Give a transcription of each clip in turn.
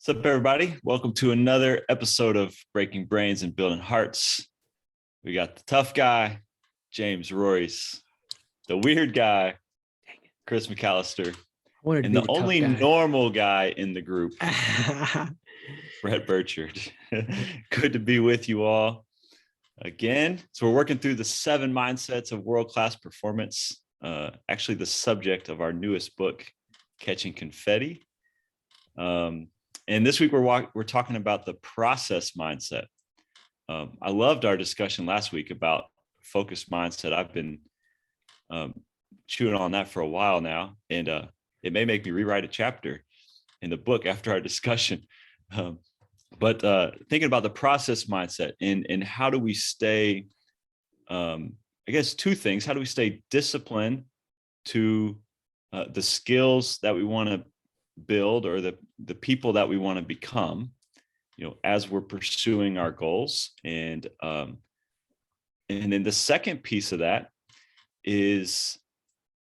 What's up, everybody? Welcome to another episode of Breaking Brains and Building Hearts. We got the tough guy, James Royce, the weird guy, Chris McAllister, and the only normal guy in the group, Brett Burchard. Good to be with you all again. So we're working through the 7 mindsets of world-class performance, actually the subject of our newest book, Catching Confetti. And this week we're talking about the process mindset. I loved our discussion last week about focused mindset. I've been chewing on that for a while now, and it may make me rewrite a chapter in the book after our discussion. But thinking about the process mindset and how do we stay, I guess 2 things. How do we stay disciplined to the skills that we want to build or the people that we want to become, as we're pursuing our goals. And then the second piece of that is,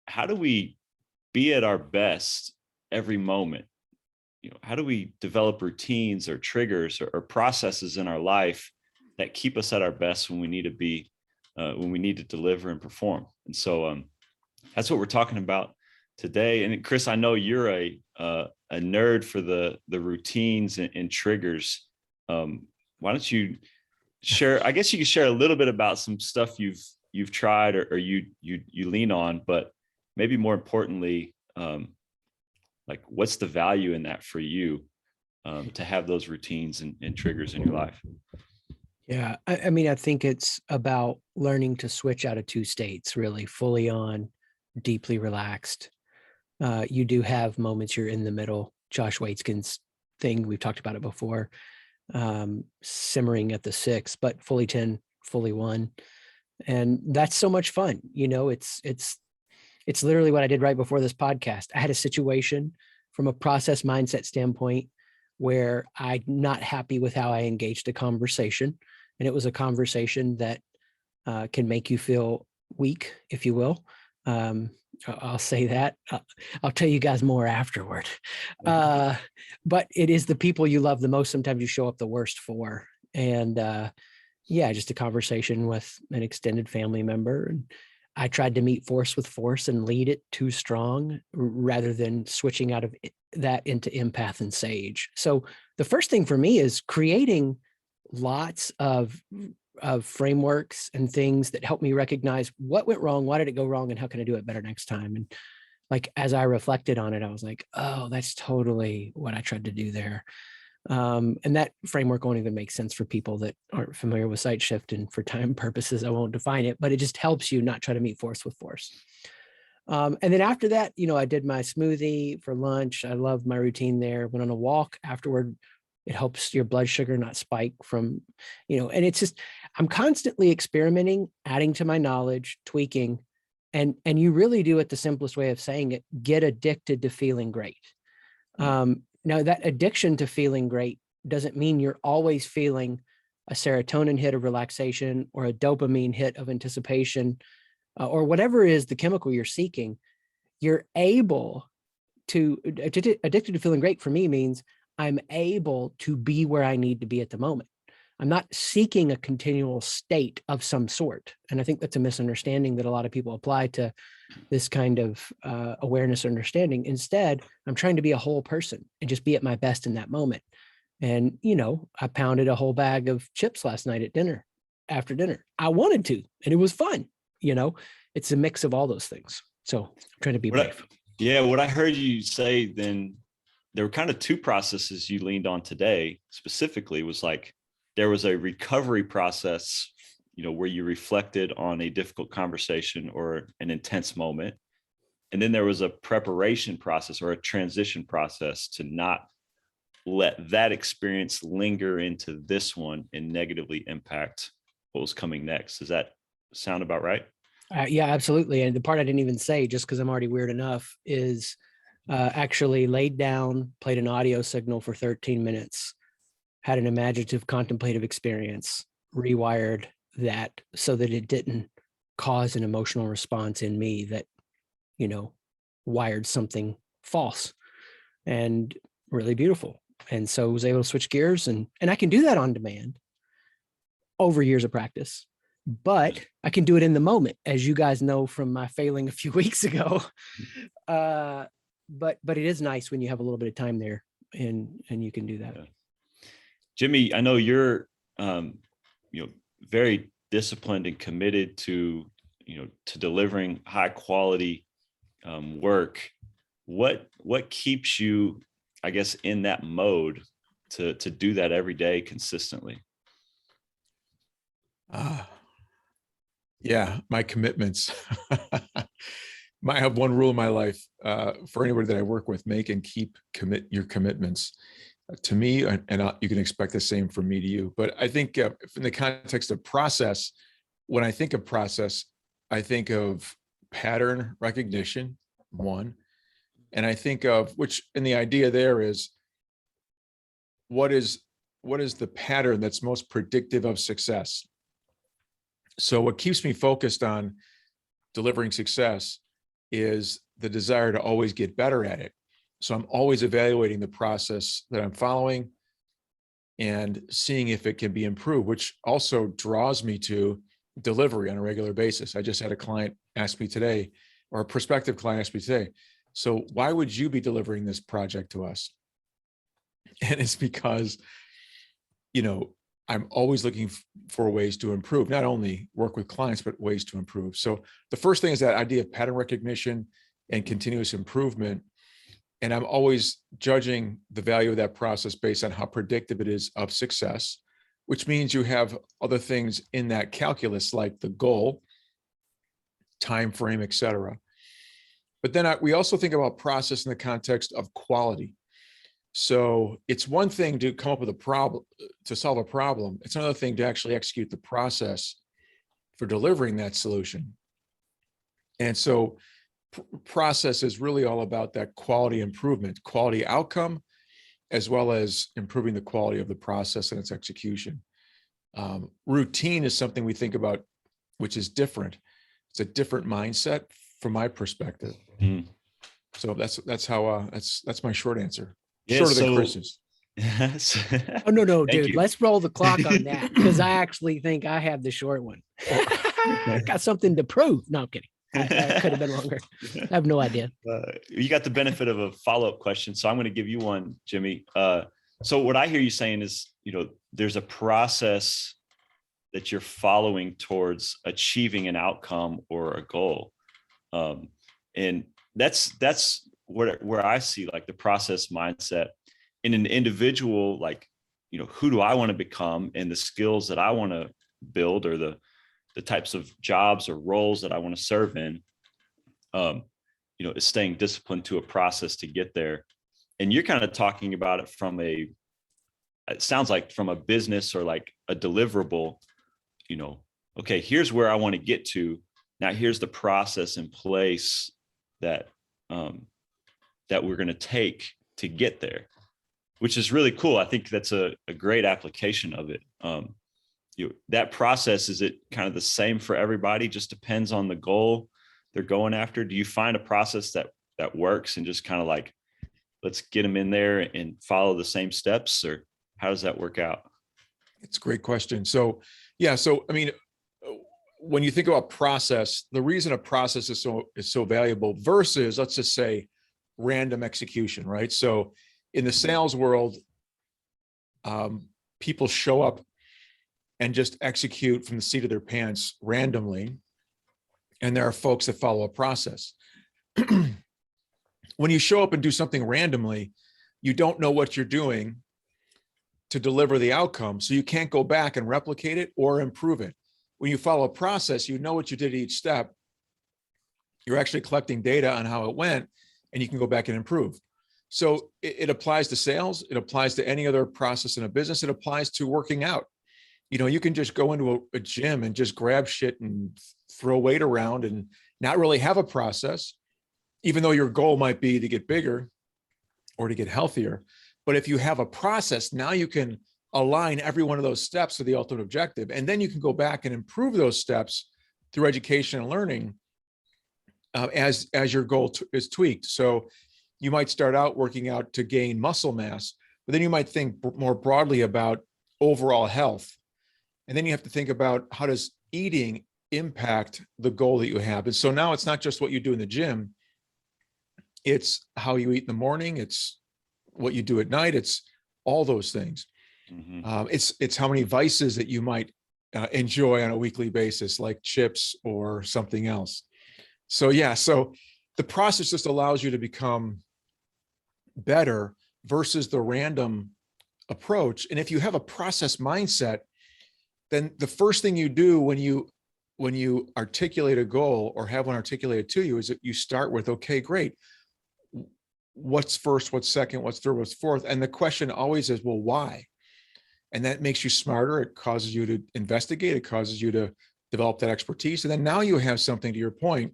how do we be at our best every moment? How do we develop routines or triggers or processes in our life that keep us at our best when we need to be, when we need to deliver and perform? And so that's what we're talking about today. And Chris, I know you're a nerd for the routines and triggers. Why don't you share? I guess you can share a little bit about some stuff you've tried or you lean on, but maybe more importantly, like what's the value in that for you, to have those routines and triggers in your life? Yeah, I mean, I think it's about learning to switch out of 2 states, really fully on, deeply relaxed. You do have moments you're in the middle. Josh Waitzkin's thing, we've talked about it before, simmering at the 6, but fully 10, fully 1. And that's so much fun. It's literally what I did right before this podcast. I had a situation from a process mindset standpoint where I'm not happy with how I engaged a conversation. And it was a conversation that can make you feel weak, if you will. I'll say that. I'll tell you guys more afterward. But it is the people you love the most sometimes you show up the worst for. And just a conversation with an extended family member. And I tried to meet force with force and lead it too strong rather than switching out of that into empath and sage. So the first thing for me is creating lots of frameworks and things that help me recognize what went wrong, why did it go wrong, and how can I do it better next time? And like, as I reflected on it, I was like, oh, that's totally what I tried to do there. And that framework won't even make sense for people that aren't familiar with sight shift, and for time purposes, I won't define it, but it just helps you not try to meet force with force. And then after that, I did my smoothie for lunch. I loved my routine there. Went on a walk afterward. It helps your blood sugar not spike from, and it's just, I'm constantly experimenting, adding to my knowledge, tweaking, and you really do it the simplest way of saying it, get addicted to feeling great. Now that addiction to feeling great doesn't mean you're always feeling a serotonin hit of relaxation or a dopamine hit of anticipation, or whatever is the chemical you're seeking. You're able to, addicted to feeling great for me means I'm able to be where I need to be at the moment. I'm not seeking a continual state of some sort. And I think that's a misunderstanding that a lot of people apply to this kind of awareness or understanding. Instead, I'm trying to be a whole person and just be at my best in that moment. And, I pounded a whole bag of chips last night at dinner, after dinner. I wanted to, and it was fun. It's a mix of all those things. So I'm trying to be brave. What I heard you say then, there were kind of 2 processes you leaned on today specifically. Was like, there was a recovery process, where you reflected on a difficult conversation or an intense moment. And then there was a preparation process or a transition process to not let that experience linger into this one and negatively impact what was coming next. Does that sound about right? Yeah, absolutely. And the part I didn't even say, just because I'm already weird enough, is actually laid down, played an audio signal for 13 minutes, had an imaginative, contemplative experience, rewired that so that it didn't cause an emotional response in me that, wired something false, and really beautiful. And so I was able to switch gears, and I can do that on demand over years of practice, but I can do it in the moment, as you guys know from my failing a few weeks ago. But it is nice when you have a little bit of time there and you can do that. Yeah. Jimmy, I know you're very disciplined and committed to to delivering high quality work. What keeps you, I guess, in that mode to do that every day consistently? Yeah, my commitments. I have one rule in my life for anybody that I work with: make and keep your commitments to me, and you can expect the same from me to you. But I think in the context of process, when I think of process, I think of pattern recognition, one, and I think of and the idea there is what is the pattern that's most predictive of success. So what keeps me focused on delivering success is the desire to always get better at it. So I'm always evaluating the process that I'm following and seeing if it can be improved, which also draws me to delivery on a regular basis. I just had a client ask me today, or a prospective client ask me today, so why would you be delivering this project to us? And it's because, I'm always looking for ways to improve, not only work with clients, but ways to improve. So the first thing is that idea of pattern recognition and continuous improvement. And I'm always judging the value of that process based on how predictive it is of success, which means you have other things in that calculus, like the goal, time frame, et cetera. But then we also think about process in the context of quality. So it's one thing to come up with a problem, to solve a problem. It's another thing to actually execute the process for delivering that solution. And so process is really all about that quality improvement, quality outcome, as well as improving the quality of the process and its execution. Routine is something we think about, which is different. It's a different mindset from my perspective. So that's my short answer. Yeah, Shorter than Chris's. Oh, no, Thank dude, you. let's roll the clock on that, because I actually think I have the short one. I got something to prove. No, I'm kidding. I could have been longer. I have no idea. You got the benefit of a follow-up question, so I'm going to give you one, Jimmy. So what I hear you saying is, there's a process that you're following towards achieving an outcome or a goal, and that's where I see like the process mindset in an individual. Like, who do I want to become, and the skills that I want to build, or the types of jobs or roles that I want to serve in, is staying disciplined to a process to get there. And you're kind of talking about it it sounds like from a business or like a deliverable, okay, here's where I want to get to. Now here's the process in place that we're going to take to get there, which is really cool. I think that's a great application of it. That process, is it kind of the same for everybody? Just depends on the goal they're going after. Do you find a process that works and just kind of like, let's get them in there and follow the same steps, or how does that work out? It's a great question. So, yeah. So, I mean, when you think about process, the reason a process is so valuable versus, let's just say, random execution, right? So in the sales world, people show up and just execute from the seat of their pants randomly. And there are folks that follow a process. When you show up and do something randomly, you don't know what you're doing to deliver the outcome. So you can't go back and replicate it or improve it. When you follow a process, you know what you did at each step. You're actually collecting data on how it went, and you can go back and improve. So it applies to sales. It applies to any other process in a business. It applies to working out. You can just go into a gym and just grab shit and throw weight around and not really have a process, even though your goal might be to get bigger or to get healthier. But if you have a process, now you can align every one of those steps to the ultimate objective. And then you can go back and improve those steps through education and learning as your goal is tweaked. So you might start out working out to gain muscle mass, But then you might think more broadly about overall health. And then you have to think about, how does eating impact the goal that you have? And so now it's not just what you do in the gym, it's how you eat in the morning, it's what you do at night, it's all those things. It's how many vices that you might enjoy on a weekly basis, like chips or something else. So yeah, so the process just allows you to become better versus the random approach. And if you have a process mindset, then the first thing you do when you articulate a goal or have one articulated to you is that you start with, okay, great. What's first, what's second, what's third, what's fourth? And the question always is, well, why? And that makes you smarter. It causes you to investigate. It causes you to develop that expertise. And then now you have something, to your point,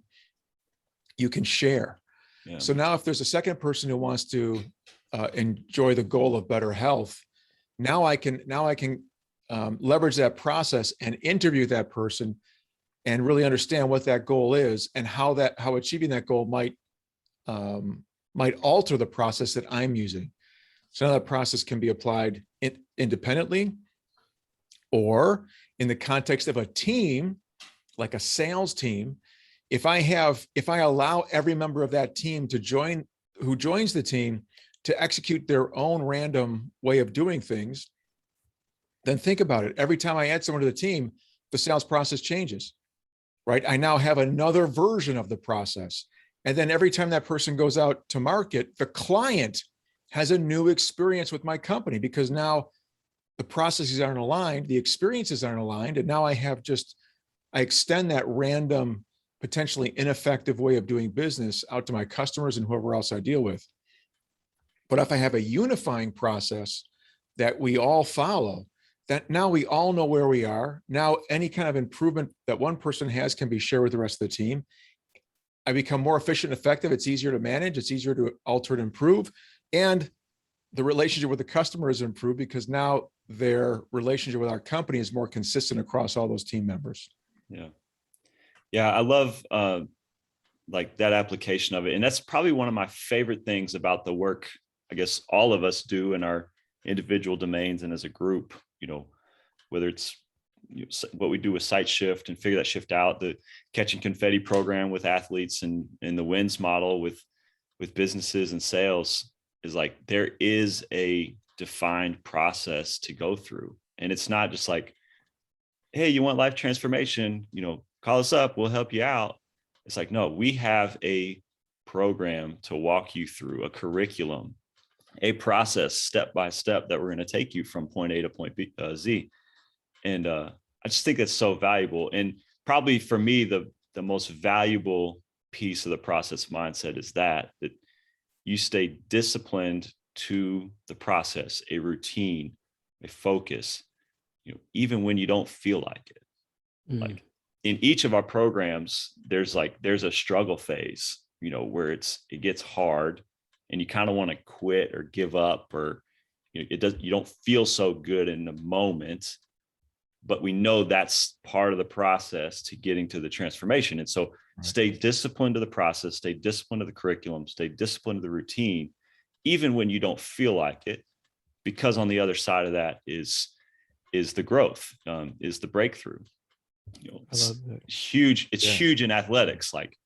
you can share. Yeah. So now if there's a second person who wants to enjoy the goal of better health, now I can leverage that process and interview that person and really understand what that goal is and how achieving that goal might alter the process that I'm using. So now that process can be applied independently or in the context of a team, like a sales team. If I allow every member of that team who joins the team to execute their own random way of doing things, then think about it. Every time I add someone to the team, the sales process changes, right? I now have another version of the process. And then every time that person goes out to market, the client has a new experience with my company because now the processes aren't aligned, the experiences aren't aligned. And now I extend that random, potentially ineffective way of doing business out to my customers and whoever else I deal with. But if I have a unifying process that we all follow, that now we all know where we are. Now any kind of improvement that one person has can be shared with the rest of the team. I become more efficient and effective. It's easier to manage. It's easier to alter and improve. And the relationship with the customer is improved because now their relationship with our company is more consistent across all those team members. Yeah. Yeah. I love like that application of it. And that's probably one of my favorite things about the work, I guess all of us do in our individual domains and as a group, whether it's what we do with Site Shift and figure that shift out, the catching confetti program with athletes and the wins model with businesses and sales is like, there is a defined process to go through. And it's not just like, hey, you want life transformation, call us up, we'll help you out. It's like, no, we have a program to walk you through, a curriculum, a process step by step that we're going to take you from point A to point B, Z. And I just think that's so valuable. And probably for me, the most valuable piece of the process mindset is that you stay disciplined to the process, a routine, a focus, even when you don't feel like it. Like in each of our programs, there's a struggle phase, where it gets hard and you kind of want to quit or give up, or you don't feel so good in the moment, but we know that's part of the process to getting to the transformation. And so stay disciplined to the process, stay disciplined to the curriculum, stay disciplined to the routine, even when you don't feel like it, because on the other side of that is the growth, is the breakthrough. It's huge. It's huge in athletics. Like,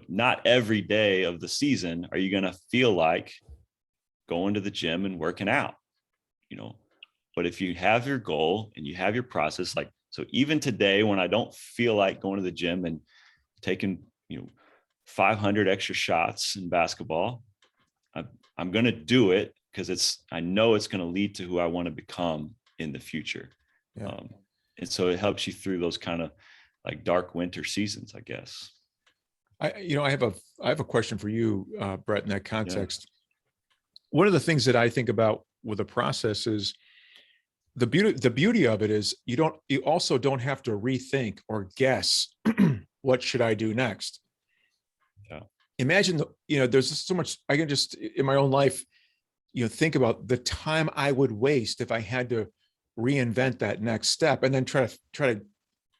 not every day of the season are you going to feel like going to the gym and working out, but if you have your goal and you have your process, like, so even today when I don't feel like going to the gym and taking, 500 extra shots in basketball, I'm going to do it because I know it's going to lead to who I want to become in the future. Yeah. And so it helps you through those kind of like dark winter seasons, I guess. I have a question for you, Brett, in that context. Yeah. One of the things that I think about with a process is the beauty of it is you also don't have to rethink or guess what should I do next. Yeah. Imagine there's just so much I can just in my own life, think about the time I would waste if I had to reinvent that next step and then try to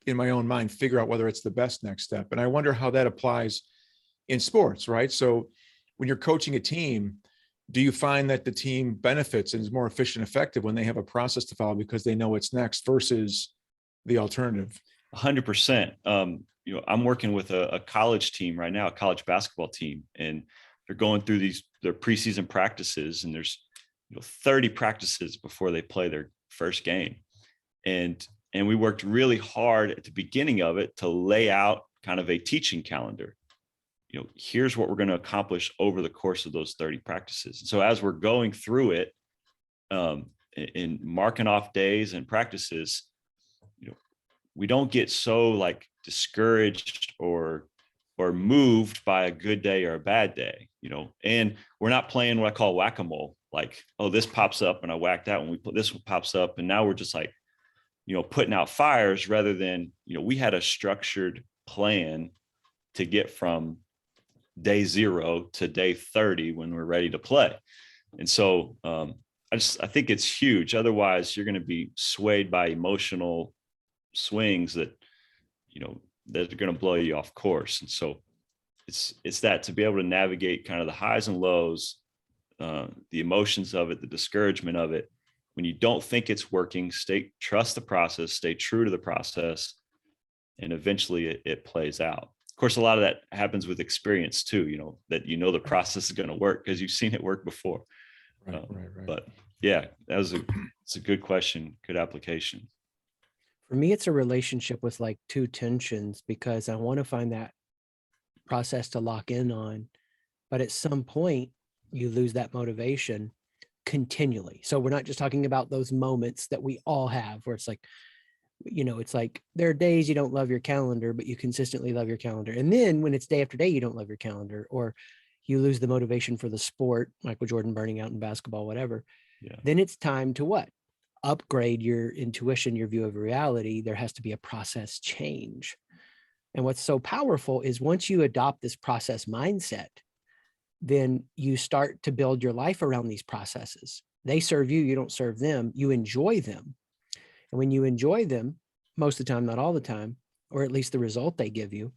in my own mind figure out whether it's the best next step. And I wonder how that applies in sports, right? So when you're coaching a team, do you find that the team benefits and is more efficient, effective when they have a process to follow because they know what's next versus the alternative? 100%. I'm working with a college team right now, a college basketball team, and they're going through their preseason practices, and there's 30 practices before they play their first game. And we worked really hard at the beginning of it to lay out kind of a teaching calendar. Here's what we're going to accomplish over the course of those 30 practices. So as we're going through it, in marking off days and practices, we don't get so like discouraged or moved by a good day or a bad day, and we're not playing what I call whack-a-mole. Like, oh, this pops up and I whack that one. We put this one pops up, and now we're just like, putting out fires rather than, we had a structured plan to get from day 0 to day 30 when we're ready to play. And so I think it's huge. Otherwise, you're going to be swayed by emotional swings that, that are going to blow you off course. And so it's that, to be able to navigate kind of the highs and lows, the emotions of it, the discouragement of it. When you don't think it's working, trust the process, stay true to the process, and eventually it plays out. Of course, a lot of that happens with experience too, that the process is going to work because you've seen it work before. Right. But yeah, it's a good question, good application. For me, it's a relationship with like two tensions, because I want to find that process to lock in on, but at some point you lose that motivation continually. So we're not just talking about those moments that we all have where it's like, it's like there are days you don't love your calendar, but you consistently love your calendar. And then when it's day after day, you don't love your calendar, or you lose the motivation for the sport, Michael Jordan burning out in basketball, whatever. Yeah. Then it's time to what? Upgrade your intuition, your view of reality. There has to be a process change. And what's so powerful is once you adopt this process mindset, then you start to build your life around these processes. They serve you, you don't serve them, you enjoy them. And when you enjoy them, most of the time, not all the time, or at least the result they give you,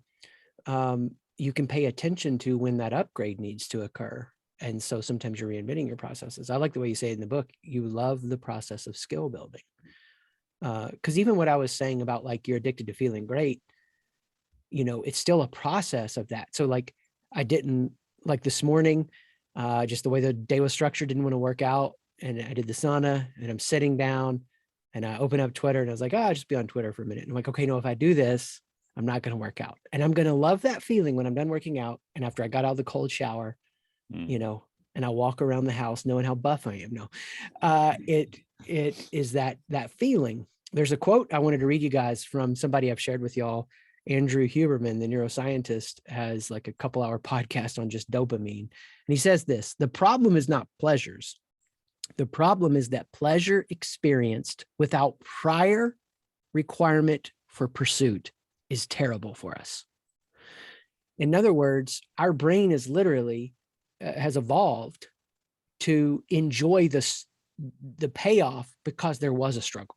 you can pay attention to when that upgrade needs to occur. And so sometimes you're reinventing your processes. I like the way you say it in the book, you love the process of skill building. Because even what I was saying about like you're addicted to feeling great, it's still a process of that. So like I didn't, like this morning, just the way the day was structured, didn't want to work out. And I did the sauna and I'm sitting down and I opened up Twitter and I was like, I'll just be on Twitter for a minute. And I'm like, okay, no, if I do this, I'm not going to work out. And I'm going to love that feeling when I'm done working out. And after I got out of the cold shower, and I walk around the house knowing how buff I am. No, it is that feeling. There's a quote I wanted to read you guys from somebody I've shared with y'all. Andrew Huberman, the neuroscientist, has like a couple-hour podcast on just dopamine. And he says this: the problem is not pleasures. The problem is that pleasure experienced without prior requirement for pursuit is terrible for us. In other words, our brain is literally has evolved to enjoy the payoff because there was a struggle.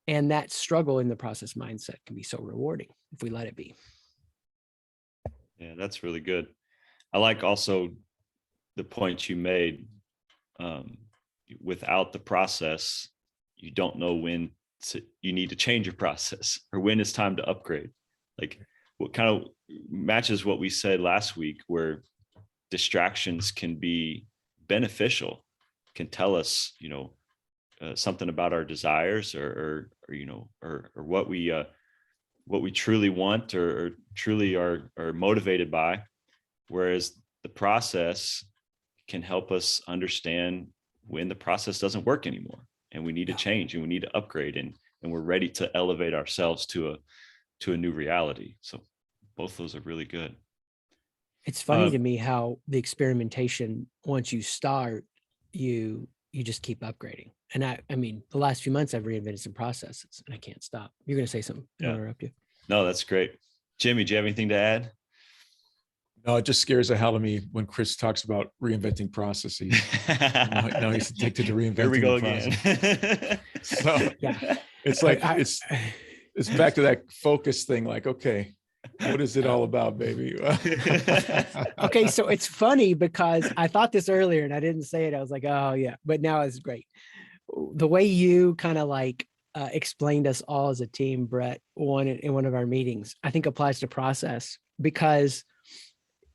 And that struggle in the process mindset can be so rewarding if we let it be. Yeah, that's really good. I like also the point you made. Without the process, you don't know when you need to change your process or when it's time to upgrade. Like what kind of matches what we said last week, where distractions can be beneficial, can tell us, something about our desires or what we truly want or truly are motivated by. Whereas the process can help us understand when the process doesn't work anymore and we need to change and we need to upgrade and we're ready to elevate ourselves to a new reality. So both those are really good. It's funny to me how the experimentation, once you start, you just keep upgrading. And I mean, the last few months I've reinvented some processes and I can't stop. You're going to say something. I'll interrupt you. No, that's great. Jimmy, do you have anything to add? No, it just scares the hell out of me when Chris talks about reinventing processes. now he's addicted to reinventing. Here we go again. So yeah, it's like it's back to that focus thing. Like, okay, What is it all about, baby? Okay, so it's funny because I thought this earlier and I didn't say it. I was like, oh yeah, but now it's great. The way you kind of like explained us all as a team, Brett, in one of our meetings, I think applies to process, because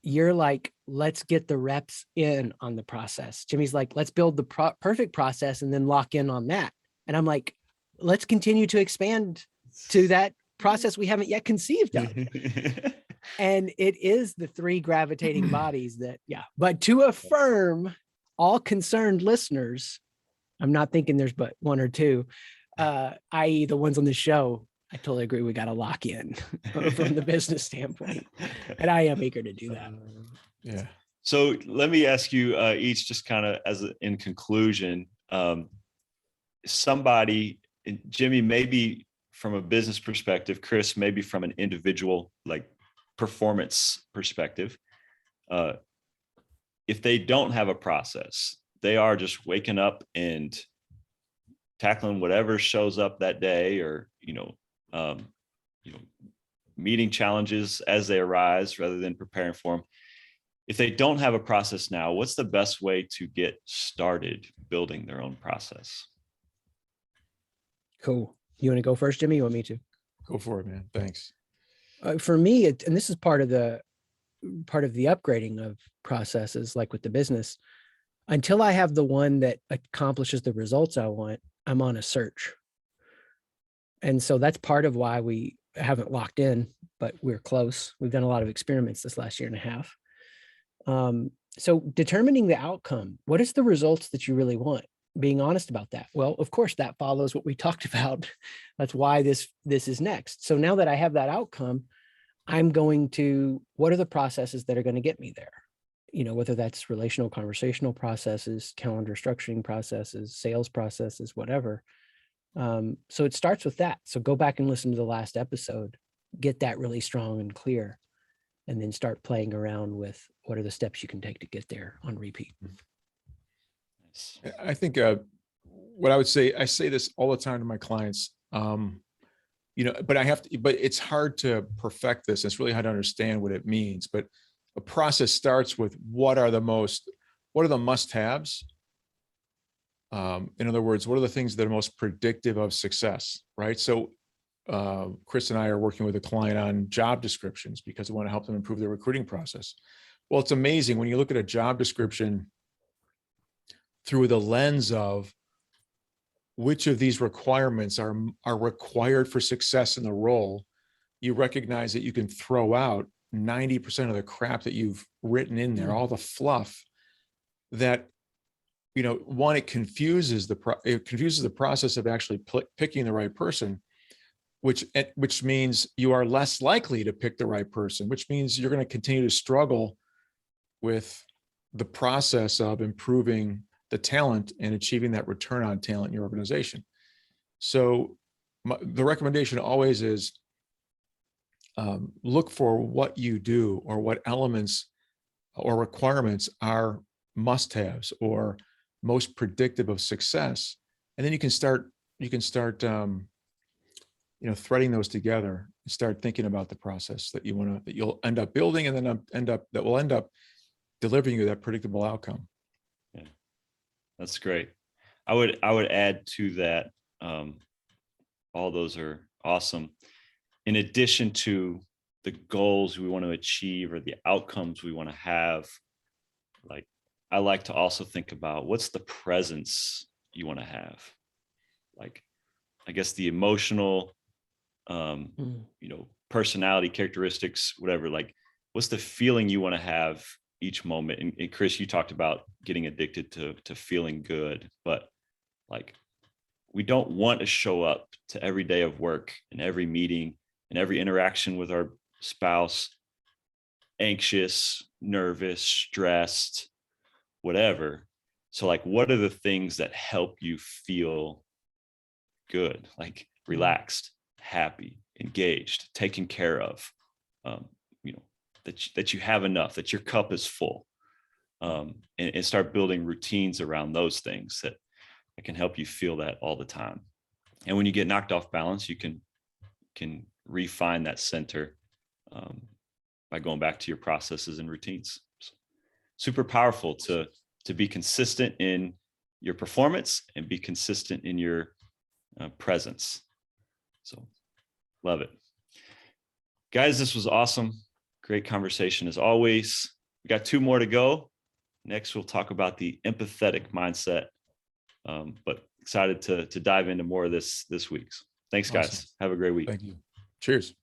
you're like, let's get the reps in on the process. Jimmy's like, let's build the perfect process and then lock in on that. And I'm like, let's continue to expand to that process we haven't yet conceived of. And it is the three gravitating bodies that, yeah. But to affirm all concerned listeners, I'm not thinking there's but one or two, i.e. the ones on the show, I totally agree. We got to lock in from the business standpoint. And I am eager to do that. Yeah. So let me ask you each, just kind of in conclusion, somebody, Jimmy, maybe from a business perspective, Chris, maybe from an individual like performance perspective, if they don't have a process, they are just waking up and tackling whatever shows up that day, or meeting challenges as they arise rather than preparing for them. If they don't have a process now, what's the best way to get started building their own process? Cool. You want to go first, Jimmy? You want me to? Go for it, man. Thanks. For me, and this is part of the upgrading of processes, like with the business, until I have the one that accomplishes the results I want, I'm on a search. And so that's part of why we haven't locked in, but we're close. We've done a lot of experiments this last year and a half. So determining the outcome, what is the results that you really want? Being honest about that. Well, of course, that follows what we talked about. That's why this is next. So now that I have that outcome, I'm going to, what are the processes that are going to get me there? Whether that's relational, conversational processes, calendar structuring processes, sales processes, whatever. So it starts with that. So go back and listen to the last episode, get that really strong and clear, and then start playing around with what are the steps you can take to get there on repeat. I think what I would say, I say this all the time to my clients, but but it's hard to perfect this. It's really hard to understand what it means, but a process starts with what are the must-haves? In other words, what are the things that are most predictive of success, right? So Chris and I are working with a client on job descriptions because we want to help them improve their recruiting process. Well, it's amazing when you look at a job description through the lens of which of these requirements are required for success in the role, you recognize that you can throw out 90% of the crap that you've written in there, all the fluff that, one, it confuses the process of actually picking the right person, which means you are less likely to pick the right person, which means you're going to continue to struggle with the process of improving the talent and achieving that return on talent in your organization. So the recommendation always is look for what you do or what elements or requirements are must-haves or most predictive of success, and then you can start threading those together and start thinking about the process that you'll end up building, and then that will end up delivering you that predictable outcome. Yeah, that's great. I would add to that. All those are awesome. In addition to the goals we want to achieve or the outcomes we want to have, like, I like to also think about what's the presence you want to have. Like, I guess the emotional, personality characteristics, whatever, like what's the feeling you want to have each moment. And Chris, you talked about getting addicted to feeling good, but like, we don't want to show up to every day of work and every meeting and every interaction with our spouse anxious, nervous, stressed, whatever. So like, what are the things that help you feel good, like relaxed, happy, engaged, taken care of, that you have enough, that your cup is full, and start building routines around those things that can help you feel that all the time. And when you get knocked off balance, you can refine that center by going back to your processes and routines. So, super powerful to be consistent in your performance and be consistent in your presence. So love it. Guys, this was awesome. Great conversation as always. We got 2 more to go. Next, we'll talk about the empathetic mindset. But excited to dive into more of this week. Thanks, guys. Awesome. Have a great week. Thank you. Cheers.